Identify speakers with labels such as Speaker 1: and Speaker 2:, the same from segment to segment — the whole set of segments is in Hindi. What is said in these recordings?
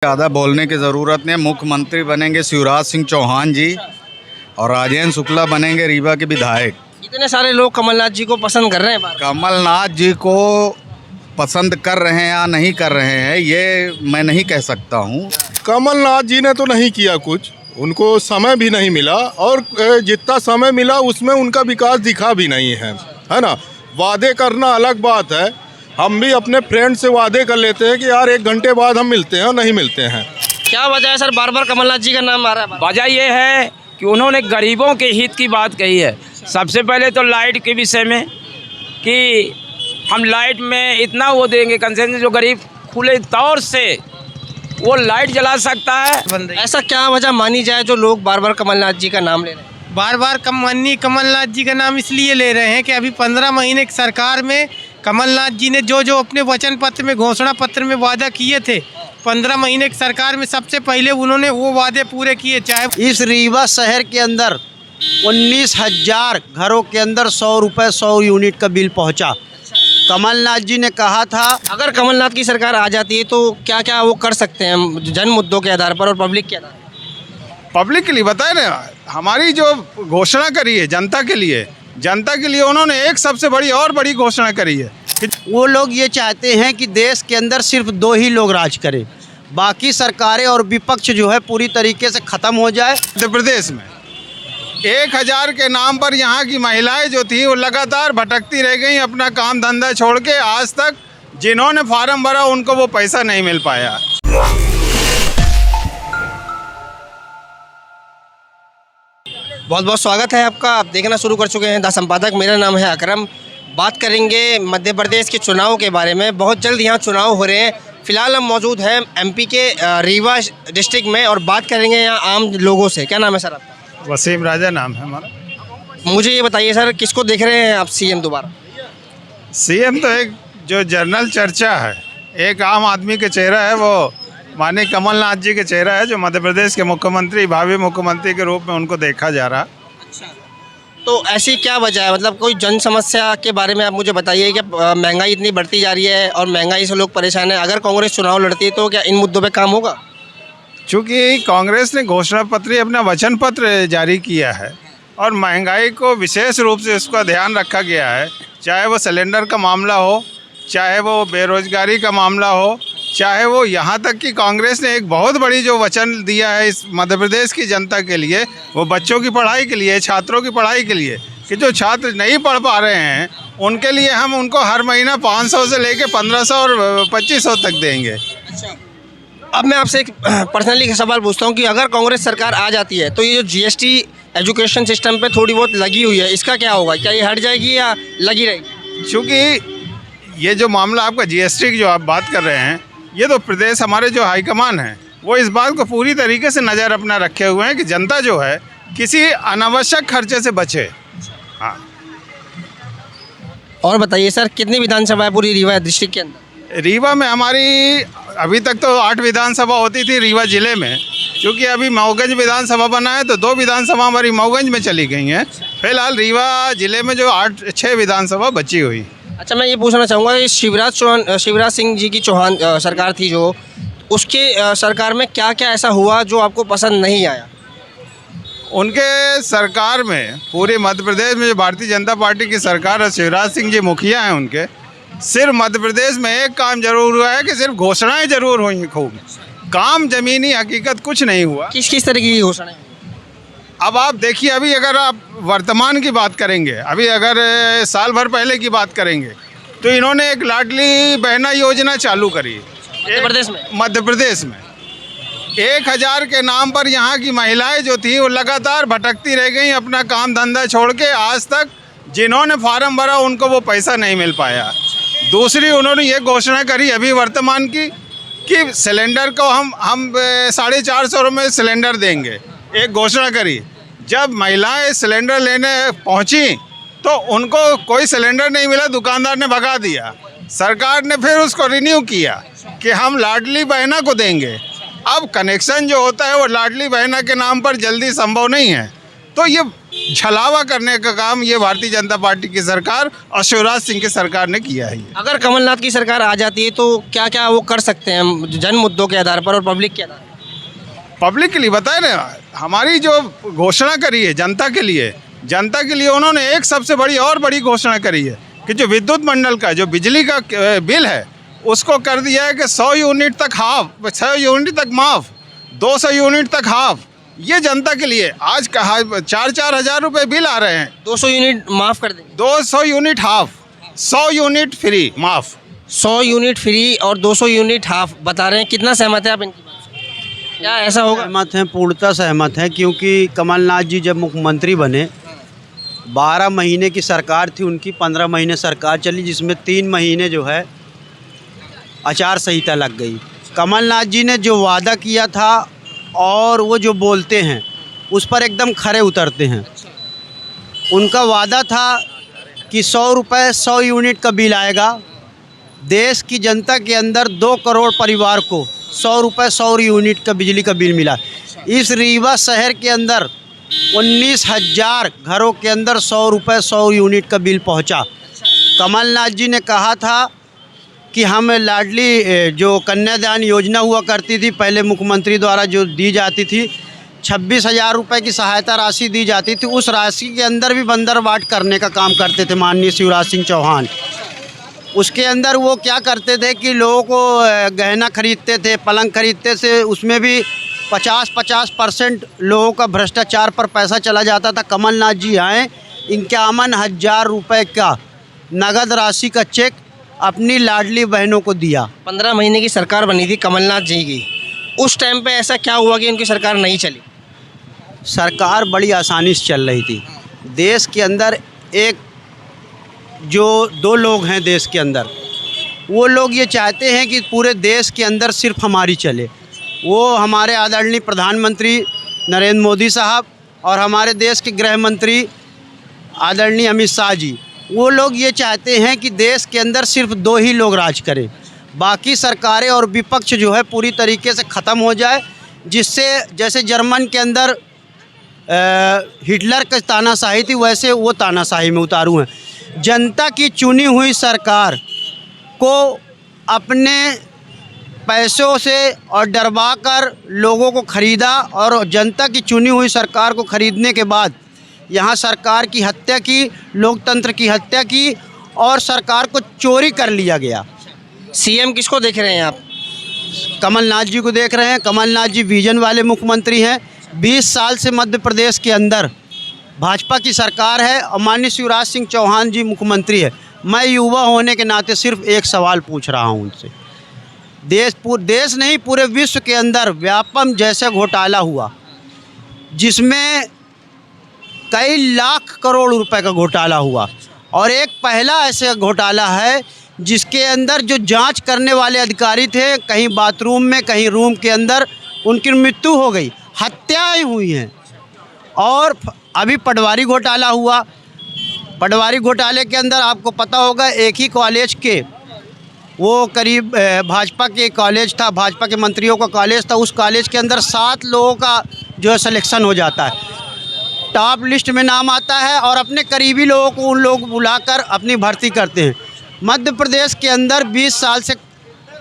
Speaker 1: ज़्यादा बोलने की ज़रूरत नहीं। मुख्यमंत्री बनेंगे शिवराज सिंह चौहान जी और राजेंद्र शुक्ला बनेंगे रीवा के विधायक।
Speaker 2: इतने सारे लोग कमलनाथ जी को पसंद कर रहे हैं
Speaker 1: कमलनाथ जी को पसंद कर रहे हैं या नहीं कर रहे हैं ये मैं नहीं कह सकता हूँ।
Speaker 3: कमलनाथ जी ने तो नहीं किया कुछ, उनको समय भी नहीं मिला और जितना समय मिला उसमें उनका विकास दिखा भी नहीं है ना। वादे करना अलग बात है, हम भी अपने फ्रेंड से वादे कर लेते हैं कि यार 1 घंटे बाद हम मिलते हैं और नहीं मिलते हैं।
Speaker 2: क्या वजह है सर, बार बार कमलनाथ जी का नाम आ रहा है?
Speaker 4: वजह ये है कि उन्होंने गरीबों के हित की बात कही है। सबसे पहले तो लाइट के विषय में कि हम लाइट में इतना वो देंगे कंसेशन जो गरीब खुले तौर से वो लाइट जला सकता है।
Speaker 2: ऐसा क्या वजह मानी जाए जो लोग बार बार कमलनाथ जी का नाम ले रहे हैं?
Speaker 5: बार बार कमलनाथ जी का नाम इसलिए ले रहे हैं कि अभी 15 महीने की सरकार में कमलनाथ जी ने जो अपने वचन पत्र में घोषणा पत्र में वादा किए थे, 15 महीने की सरकार में सबसे पहले उन्होंने वो वादे पूरे किए। चाहे
Speaker 6: इस रीवा शहर के अंदर 19,000 घरों के अंदर 100 रुपये 100 यूनिट का बिल पहुंचा। कमलनाथ जी ने कहा था
Speaker 2: अगर कमलनाथ की सरकार आ जाती है तो क्या क्या वो कर सकते हैं जन मुद्दों के आधार पर और पब्लिक के आधार पर?
Speaker 1: पब्लिक के लिए बताए ना, हमारी जो घोषणा करी है जनता के लिए उन्होंने एक सबसे बड़ी घोषणा करी है।
Speaker 6: वो लोग ये चाहते हैं कि देश के अंदर सिर्फ 2 ही लोग राज करें, बाकी सरकारें और विपक्ष जो है पूरी तरीके से ख़त्म हो जाए।
Speaker 1: मध्य प्रदेश में 1,000 के नाम पर यहाँ की महिलाएं जो थी वो लगातार भटकती रह गई अपना काम धंधा छोड़ के। आज तक जिन्होंने फार्म भरा उनको वो पैसा नहीं मिल पाया।
Speaker 2: बहुत बहुत स्वागत है आपका। आप देखना शुरू कर चुके हैं द संपादक। मेरा नाम है अकरम। बात करेंगे मध्य प्रदेश के चुनाव के बारे में। बहुत जल्द यहाँ चुनाव हो रहे हैं। फिलहाल हम मौजूद हैं एमपी के रीवा डिस्ट्रिक्ट में और बात करेंगे यहाँ आम लोगों से। क्या नाम है सर आपका?
Speaker 1: वसीम राजा नाम है हमारा।
Speaker 2: मुझे ये बताइए सर, किसको देख रहे हैं आप सीएम दोबारा?
Speaker 1: सीएम तो एक जो जनरल चर्चा है, एक आम आदमी के चेहरा है, वो माननीय कमलनाथ जी के चेहरा है जो मध्य प्रदेश के मुख्यमंत्री, भावी मुख्यमंत्री के रूप में उनको देखा जा रहा।
Speaker 2: अच्छा, तो ऐसी क्या वजह है? मतलब कोई जन समस्या के बारे में आप मुझे बताइए कि महंगाई इतनी बढ़ती जा रही है और महंगाई से लोग परेशान हैं। अगर कांग्रेस चुनाव लड़ती है तो क्या इन मुद्दों पे काम होगा?
Speaker 1: चूँकि कांग्रेस ने घोषणा पत्र अपना वचन पत्र जारी किया है और महंगाई को विशेष रूप से इसका ध्यान रखा गया है, चाहे वो सिलेंडर का मामला हो, चाहे वो बेरोजगारी का मामला हो, चाहे वो यहाँ तक कि कांग्रेस ने एक बहुत बड़ी जो वचन दिया है इस मध्य प्रदेश की जनता के लिए, वो बच्चों की पढ़ाई के लिए, छात्रों की पढ़ाई के लिए, कि जो छात्र नहीं पढ़ पा रहे हैं उनके लिए हम उनको हर महीना 500 से लेके 1500 और 2500 तक देंगे।
Speaker 2: अब मैं आपसे एक पर्सनली सवाल पूछता हूँ कि अगर कांग्रेस सरकार आ जाती है तो ये जो जीएसटी एजुकेशन सिस्टम पे थोड़ी बहुत लगी हुई है, इसका क्या होगा? क्या ये हट जाएगी या लगी रहेगी?
Speaker 1: क्योंकि ये जो मामला आपका जीएसटी की जो आप बात कर रहे हैं, ये तो प्रदेश हमारे जो हाईकमान हैं वो इस बात को पूरी तरीके से नज़र अपना रखे हुए हैं कि जनता जो है किसी अनावश्यक खर्चे से बचे। हाँ,
Speaker 2: और बताइए सर, कितनी विधानसभा है पूरी रीवा डिस्ट्रिक्ट के अंदर?
Speaker 1: रीवा में हमारी अभी तक तो 8 विधानसभा होती थी रीवा ज़िले में। क्योंकि अभी मऊगंज विधानसभा बना है तो 2 विधानसभा हमारी मऊगंज में चली गई हैं। फिलहाल रीवा ज़िले में जो 6 विधानसभा बची हुई।
Speaker 2: अच्छा, मैं ये पूछना चाहूँगा कि शिवराज सिंह जी की चौहान सरकार थी जो, उसके सरकार में क्या क्या ऐसा हुआ जो आपको पसंद नहीं आया?
Speaker 1: उनके सरकार में पूरे मध्य प्रदेश में जो भारतीय जनता पार्टी की सरकार है, शिवराज सिंह जी मुखिया हैं उनके, सिर्फ मध्य प्रदेश में एक काम जरूर हुआ है कि सिर्फ घोषणाएं जरूर हुई खूब, काम जमीनी हकीकत कुछ नहीं हुआ।
Speaker 2: किस तरह की घोषणाएं?
Speaker 1: अब आप देखिए, अभी अगर आप वर्तमान की बात करेंगे, अभी अगर साल भर पहले की बात करेंगे तो इन्होंने एक लाडली बहना योजना चालू करी मध्य प्रदेश में 1,000 के नाम पर यहाँ की महिलाएं जो थी वो लगातार भटकती रह गई अपना काम धंधा छोड़ के। आज तक जिन्होंने फार्म भरा उनको वो पैसा नहीं मिल पाया। दूसरी उन्होंने ये घोषणा करी अभी वर्तमान की कि सिलेंडर को हम 450 में सिलेंडर देंगे, एक घोषणा करी। जब महिलाएं सिलेंडर लेने पहुंची तो उनको कोई सिलेंडर नहीं मिला, दुकानदार ने भगा दिया। सरकार ने फिर उसको रिन्यू किया कि हम लाडली बहना को देंगे। अब कनेक्शन जो होता है वो लाडली बहना के नाम पर जल्दी संभव नहीं है। तो ये छलावा करने का काम ये भारतीय जनता पार्टी की सरकार और शिवराज सिंह की सरकार ने किया है।
Speaker 2: अगर कमलनाथ की सरकार आ जाती है तो क्या क्या वो कर सकते हैं जन मुद्दों के आधार पर और पब्लिक के आधार पर?
Speaker 1: पब्लिक के लिए बताए ना, हमारी जो घोषणा करी है जनता के लिए उन्होंने एक सबसे बड़ी घोषणा करी है कि जो विद्युत मंडल का जो बिजली का बिल है उसको कर दिया है कि 100 यूनिट तक हाफ, 100 यूनिट तक माफ़, 200 यूनिट तक हाफ। ये जनता के लिए आज कहा 4-4 हज़ार रुपये बिल आ रहे हैं।
Speaker 2: 200 यूनिट माफ़ कर देंगे,
Speaker 1: 200 यूनिट हाफ, 100 यूनिट फ्री माफ़।
Speaker 2: 100 यूनिट फ्री और 200 यूनिट हाफ बता रहे हैं। कितना सहमत है आप इनकी बात से? क्या ऐसा होगा?
Speaker 6: सहमत हैं, पूर्णतः सहमत हैं, क्योंकि कमलनाथ जी जब मुख्यमंत्री बने 12 महीने की सरकार थी उनकी, 15 महीने सरकार चली, जिसमें 3 महीने जो है आचार संहिता लग गई। कमलनाथ जी ने जो वादा किया था और वो जो बोलते हैं उस पर एकदम खरे उतरते हैं। उनका वादा था कि 100 रुपये 100 यूनिट का बिल आएगा। देश की जनता के अंदर 2 करोड़ परिवार को 100 रुपये 100 यूनिट का बिजली का बिल मिला। इस रीवा शहर के अंदर 19,000 घरों के अंदर 100 रुपये 100 यूनिट का बिल पहुंचा। कमलनाथ जी ने कहा था कि हम लाडली जो कन्यादान योजना हुआ करती थी पहले मुख्यमंत्री द्वारा जो दी जाती थी, 26,000 रुपये की सहायता राशि दी जाती थी, उस राशि के अंदर भी बंदरबाट करने का काम करते थे माननीय शिवराज सिंह चौहान। उसके अंदर वो क्या करते थे कि लोगों को गहना खरीदते थे, पलंग खरीदते थे, उसमें भी 50% लोगों का भ्रष्टाचार पर पैसा चला जाता था। कमलनाथ जी आए, 51,000 रुपये का नगद राशि का चेक अपनी लाडली बहनों को दिया।
Speaker 2: 15 महीने की सरकार बनी थी कमलनाथ जी की, उस टाइम पे ऐसा क्या हुआ कि उनकी सरकार नहीं चली?
Speaker 6: सरकार बड़ी आसानी से चल रही थी। देश के अंदर एक जो 2 लोग हैं देश के अंदर, वो लोग ये चाहते हैं कि पूरे देश के अंदर सिर्फ हमारी चले। वो हमारे आदरणीय प्रधानमंत्री नरेंद्र मोदी साहब और हमारे देश के गृह मंत्री आदरणीय अमित शाह जी, वो लोग ये चाहते हैं कि देश के अंदर सिर्फ 2 ही लोग राज करें, बाकी सरकारें और विपक्ष जो है पूरी तरीके से ख़त्म हो जाए, जिससे जैसे जर्मन के अंदर हिटलर की तानाशाही थी वैसे वो तानाशाही में उतारू हैं। जनता की चुनी हुई सरकार को अपने पैसों से और डरवा कर लोगों को ख़रीदा और जनता की चुनी हुई सरकार को ख़रीदने के बाद यहाँ सरकार की हत्या की, लोकतंत्र की हत्या की और सरकार को चोरी कर लिया गया।
Speaker 2: सीएम किसको देख रहे हैं आप?
Speaker 6: कमलनाथ जी को देख रहे हैं। कमलनाथ जी विजन वाले मुख्यमंत्री हैं। 20 साल से मध्य प्रदेश के अंदर भाजपा की सरकार है और माननीय शिवराज सिंह चौहान जी मुख्यमंत्री है। मैं युवा होने के नाते सिर्फ एक सवाल पूछ रहा हूँ उनसे। देश नहीं पूरे विश्व के अंदर व्यापम जैसे घोटाला हुआ, जिसमें कई लाख करोड़ रुपए का घोटाला हुआ, और एक पहला ऐसा घोटाला है जिसके अंदर जो जांच करने वाले अधिकारी थे, कहीं बाथरूम में कहीं रूम के अंदर उनकी मृत्यु हो गई, हत्याएं हुई हैं। और अभी पटवारी घोटाला हुआ। पटवारी घोटाले के अंदर आपको पता होगा एक ही कॉलेज के वो करीब भाजपा के कॉलेज था, भाजपा के मंत्रियों का कॉलेज था, उस कॉलेज के अंदर 7 लोगों का जो है सिलेक्शन हो जाता है, टॉप लिस्ट में नाम आता है और अपने करीबी लोगों को उन लोग बुलाकर अपनी भर्ती करते हैं। मध्य प्रदेश के अंदर 20 साल से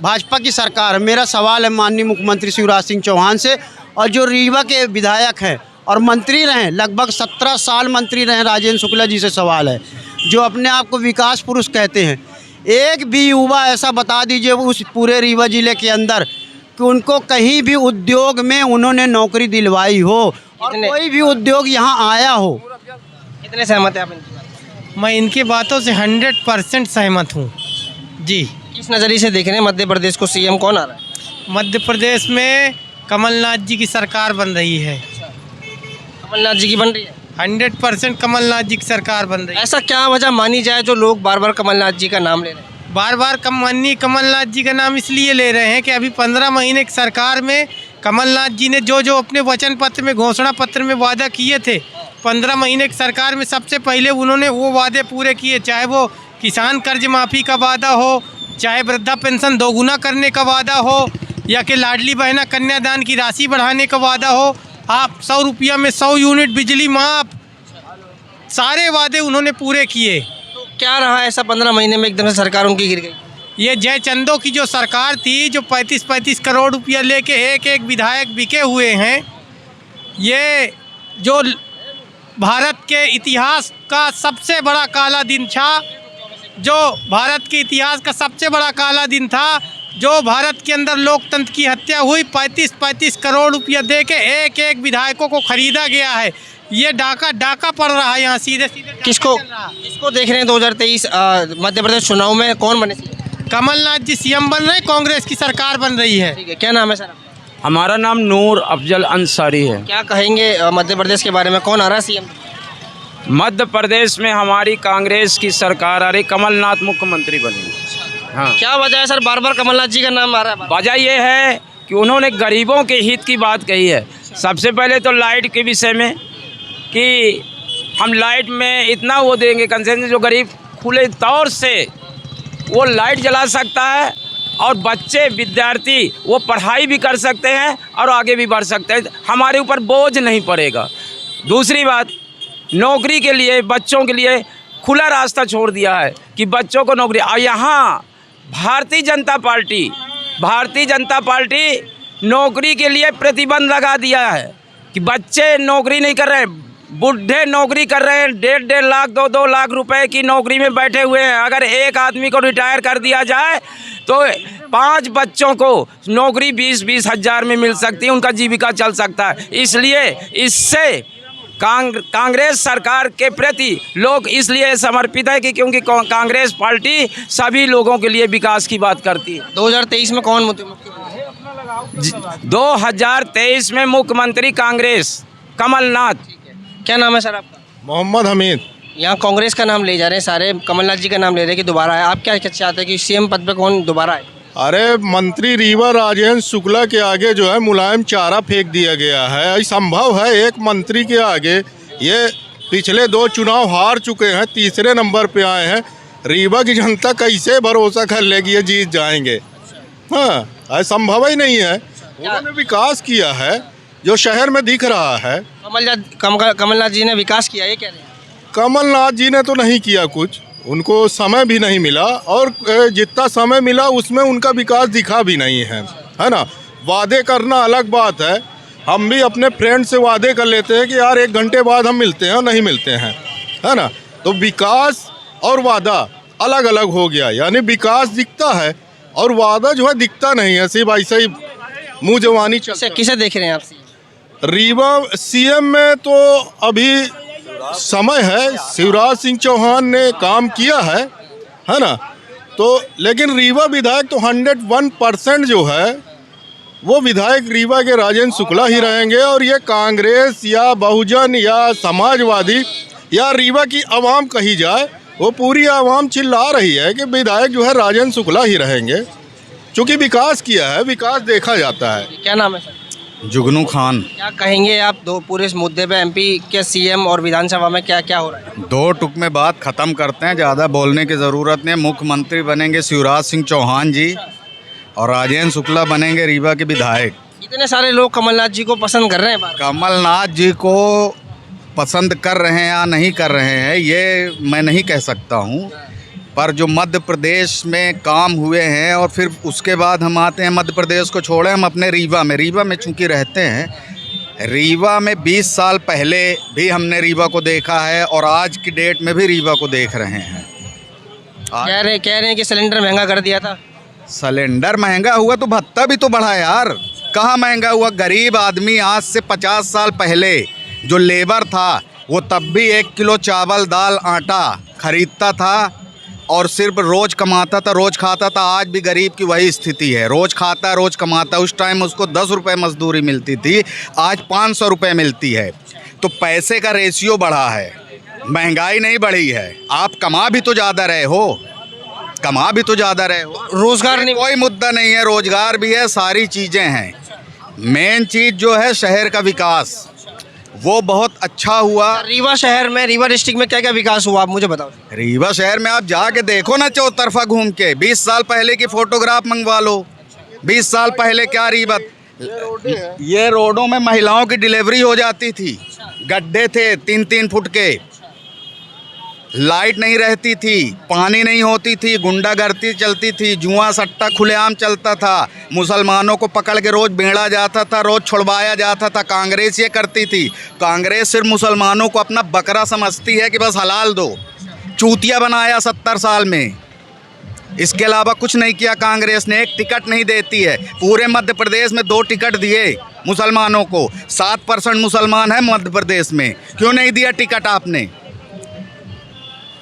Speaker 6: भाजपा की सरकार है। मेरा सवाल है माननीय मुख्यमंत्री शिवराज सिंह चौहान से, और जो रीवा के विधायक हैं और मंत्री रहे, लगभग 17 साल मंत्री रहे, राजेंद्र शुक्ला जी से सवाल है, जो अपने आप को विकास पुरुष कहते हैं। एक भी युवा ऐसा बता दीजिए उस पूरे रीवा ज़िले के अंदर कि उनको कहीं भी उद्योग में उन्होंने नौकरी दिलवाई हो और कोई भी उद्योग यहाँ आया हो।
Speaker 2: कितने सहमत हैं आप इनकी बात से?
Speaker 5: मैं इनकी बातों से 100% सहमत हूँ जी।
Speaker 2: किस नज़रिए से देख रहे हैं मध्य प्रदेश को सीएम कौन आ रहा है?
Speaker 5: मध्य प्रदेश में कमलनाथ जी की सरकार बन रही है।
Speaker 2: कमलनाथ जी की बन रही है?
Speaker 5: 100% कमलनाथ जी की सरकार बन रही है।
Speaker 2: ऐसा क्या वजह मानी जाए जो लोग बार बार कमलनाथ जी का नाम ले रहे हैं?
Speaker 5: बार बार कमलनाथ जी का नाम इसलिए ले रहे हैं कि अभी 15 महीने की सरकार में कमलनाथ जी ने जो अपने वचन पत्र में, घोषणा पत्र में वादा किए थे, 15 महीने की सरकार में सबसे पहले उन्होंने वो वादे पूरे किए। चाहे वो किसान कर्ज माफ़ी का वादा हो, चाहे वृद्धा पेंशन दोगुना करने का वादा हो, या कि लाडली बहना कन्यादान की राशि बढ़ाने का वादा हो। आप 100 रुपया में 100 यूनिट बिजली माफ़, सारे वादे उन्होंने पूरे किए।
Speaker 2: तो क्या रहा ऐसा 15 महीने में एकदम से सरकार उनकी गिर गई?
Speaker 5: ये जयचंदो की जो सरकार थी, जो 35-35 करोड़ रुपया लेके एक एक विधायक बिके हुए हैं, ये जो भारत के इतिहास का सबसे बड़ा काला दिन था, जो भारत के इतिहास का सबसे बड़ा काला दिन था, जो भारत के अंदर लोकतंत्र की हत्या हुई। 35-35 करोड़ रुपया दे के एक एक विधायकों को खरीदा गया है। ये डाका पड़ रहा है यहाँ सीधे सीधे।
Speaker 2: किसको देख रहे हैं 2023 मध्य प्रदेश चुनाव में कौन बने सीएम?
Speaker 5: कमलनाथ जी सीएम बन रहे हैं, कांग्रेस की सरकार बन रही है।
Speaker 2: ठीक है, क्या नाम है सर?
Speaker 4: हमारा नाम नूर अफजल अंसारी है।
Speaker 2: क्या कहेंगे मध्य प्रदेश के बारे में, कौन आ रहा है सीएम?
Speaker 4: मध्य प्रदेश में हमारी कांग्रेस की सरकार आ रही, कमलनाथ मुख्यमंत्री बनेंगे। हाँ,
Speaker 2: क्या वजह है सर, बार बार कमलनाथ जी का नाम आ रहा है?
Speaker 4: वजह यह है कि उन्होंने गरीबों के हित की बात कही है। सबसे पहले तो लाइट के विषय में कि हम लाइट में इतना वो देंगे कंसेशन, जो गरीब खुले तौर से वो लाइट जला सकता है और बच्चे विद्यार्थी वो पढ़ाई भी कर सकते हैं और आगे भी बढ़ सकते हैं, हमारे ऊपर बोझ नहीं पड़ेगा। दूसरी बात, नौकरी के लिए बच्चों के लिए खुला रास्ता छोड़ दिया है कि बच्चों को नौकरी। और यहाँ भारतीय जनता पार्टी नौकरी के लिए प्रतिबंध लगा दिया है कि बच्चे नौकरी नहीं कर रहे, बुढ़े नौकरी कर रहे हैं। 1.5 लाख 2 लाख रुपए की नौकरी में बैठे हुए हैं। अगर एक आदमी को रिटायर कर दिया जाए तो 5 बच्चों को नौकरी 20-20 हज़ार में मिल सकती है, उनका जीविका चल सकता है। इसलिए इससे कांग्रेस सरकार के प्रति लोग इसलिए समर्पित है कि क्योंकि कांग्रेस पार्टी सभी लोगों के लिए विकास की बात करती है।
Speaker 2: 2023 में कौन मुख्यमंत्री?
Speaker 4: 2023 में मुख्यमंत्री कांग्रेस, कमलनाथ।
Speaker 2: क्या नाम है सर आपका?
Speaker 3: मोहम्मद हमीद।
Speaker 2: यहाँ कांग्रेस का नाम ले जा रहे हैं सारे, कमलनाथ जी का नाम ले रहे हैं कि दोबारा है। आप क्या चाहते हैं कि सीएम पद पे कौन दोबारा है?
Speaker 3: अरे मंत्री रीवा राजेंद्र शुक्ला के आगे जो है मुलायम चारा फेंक दिया गया है। संभव है एक मंत्री के आगे, ये पिछले 2 चुनाव हार चुके हैं, तीसरे नंबर पे आए हैं। रीवा की जनता कैसे भरोसा कर लेगी ये जीत जाएंगे? हाँ, संभव ही नहीं है। उन्होंने विकास किया है जो शहर में दिख रहा है।
Speaker 2: कमलनाथ जी ने विकास किया, ये कह रहे हैं?
Speaker 3: कमलनाथ जी ने तो नहीं किया कुछ, उनको समय भी नहीं मिला, और जितना समय मिला उसमें उनका विकास दिखा भी नहीं है ना। वादे करना अलग बात है, हम भी अपने फ्रेंड से वादे कर लेते हैं कि यार 1 घंटे बाद हम मिलते हैं, और नहीं मिलते हैं, है ना। तो विकास और वादा अलग अलग हो गया, यानी विकास दिखता है और वादा जो है दिखता नहीं है, सिर्फ ऐसे ही मुँह जवानी चलता।
Speaker 2: किसे देख रहे हैं आप?
Speaker 3: रीवा सीएम में तो अभी समय है, शिवराज सिंह चौहान ने काम किया है ना। तो लेकिन रीवा विधायक तो 101% जो है वो विधायक रीवा के राजेंद्र शुक्ला ही रहेंगे। और ये कांग्रेस या बहुजन या समाजवादी या रीवा की आवाम कही जाए, वो पूरी आवाम चिल्ला रही है कि विधायक जो है राजेंद्र शुक्ला ही रहेंगे, क्योंकि विकास किया है, विकास देखा जाता है।
Speaker 2: क्या नाम है सर?
Speaker 7: जुगनू खान।
Speaker 2: क्या कहेंगे आप पूरे इस मुद्दे पे, एमपी के सीएम और विधानसभा में क्या क्या हो रहा है?
Speaker 7: 2 टुक में बात ख़त्म करते हैं, ज़्यादा बोलने की ज़रूरत नहीं। मुख्यमंत्री बनेंगे शिवराज सिंह चौहान जी और राजेंद्र शुक्ला बनेंगे रीवा के विधायक।
Speaker 2: इतने सारे लोग कमलनाथ जी को पसंद कर रहे हैं।
Speaker 7: कमलनाथ जी को पसंद कर रहे हैं या नहीं कर रहे हैं ये मैं नहीं कह सकता हूँ, पर जो मध्य प्रदेश में काम हुए हैं, और फिर उसके बाद हम आते हैं मध्य प्रदेश को छोड़े, हम अपने रीवा में चूँकि रहते हैं, रीवा में 20 साल पहले भी हमने रीवा को देखा है और आज की डेट में भी रीवा को देख रहे हैं।
Speaker 2: कह रहे हैं कि सिलेंडर महंगा कर दिया था।
Speaker 7: सिलेंडर महंगा हुआ तो भत्ता भी तो बढ़ा यार, कहाँ महंगा हुआ? गरीब आदमी आज से 50 साल पहले जो लेबर था वो तब भी 1 किलो चावल दाल आटा खरीदता था और सिर्फ रोज़ कमाता था, रोज़ खाता था। आज भी गरीब की वही स्थिति है, रोज़ खाता रोज़ कमाता। उस टाइम उसको 10 रुपये मजदूरी मिलती थी, आज 500 रुपये मिलती है। तो पैसे का रेशियो बढ़ा है, महंगाई नहीं बढ़ी है। आप कमा भी तो ज़्यादा रहे हो, रोज़गार नहीं, कोई मुद्दा नहीं है, रोज़गार भी है, सारी चीज़ें हैं। मेन चीज़ जो है शहर का विकास, वो बहुत अच्छा हुआ।
Speaker 2: रीवा शहर में, रीवा डिस्ट्रिक्ट में क्या क्या विकास हुआ आप मुझे बताओ।
Speaker 7: रीवा शहर में आप जाके देखो ना, चौतरफा घूम के 20 साल पहले की फोटोग्राफ मंगवा लो। 20 साल पहले क्या रीवा, ये रोडों में महिलाओं की डिलीवरी हो जाती थी, गड्ढे थे 3-3 फुट के, लाइट नहीं रहती थी, पानी नहीं होती थी, गुंडागर्दी चलती थी, जुआ सट्टा खुलेआम चलता था, मुसलमानों को पकड़ के रोज़ बेड़ा जाता था, रोज़ छुड़वाया जाता था। कांग्रेस ये करती थी। कांग्रेस सिर्फ मुसलमानों को अपना बकरा समझती है कि बस हलाल दो। चूतिया बनाया 70 साल में, इसके अलावा कुछ नहीं किया कांग्रेस ने। एक टिकट नहीं देती है। पूरे मध्य प्रदेश में 2 टिकट दिए मुसलमानों को। 7% मुसलमान है मध्य प्रदेश में, क्यों नहीं दिया टिकट आपने?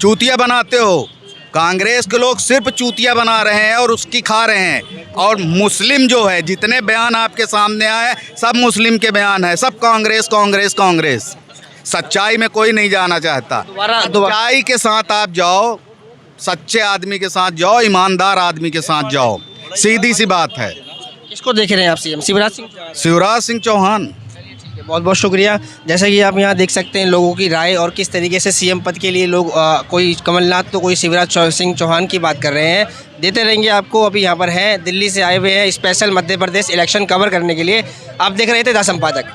Speaker 7: चूतिया बनाते हो। कांग्रेस के लोग सिर्फ चूतिया बना रहे हैं और उसकी खा रहे हैं। और मुस्लिम जो है, जितने बयान आपके सामने आए सब मुस्लिम के बयान है, सब कांग्रेस कांग्रेस कांग्रेस। सच्चाई में कोई नहीं जाना चाहता। सच्चाई के साथ आप जाओ, सच्चे आदमी के साथ जाओ, ईमानदार आदमी के साथ जाओ, सीधी सी बात है।
Speaker 2: किसको देख रहे हैं आप सीएम? शिवराज सिंह?
Speaker 7: शिवराज सिंह चौहान।
Speaker 2: बहुत बहुत शुक्रिया। जैसा कि आप यहाँ देख सकते हैं लोगों की राय और किस तरीके से सीएम पद के लिए लोग कोई कमलनाथ तो कोई शिवराज सिंह चौहान की बात कर रहे हैं। देते रहेंगे आपको। अभी यहाँ पर हैं, दिल्ली से आए हुए हैं special Madhya Pradesh election cover करने के लिए। आप देख रहे थे द संपादक।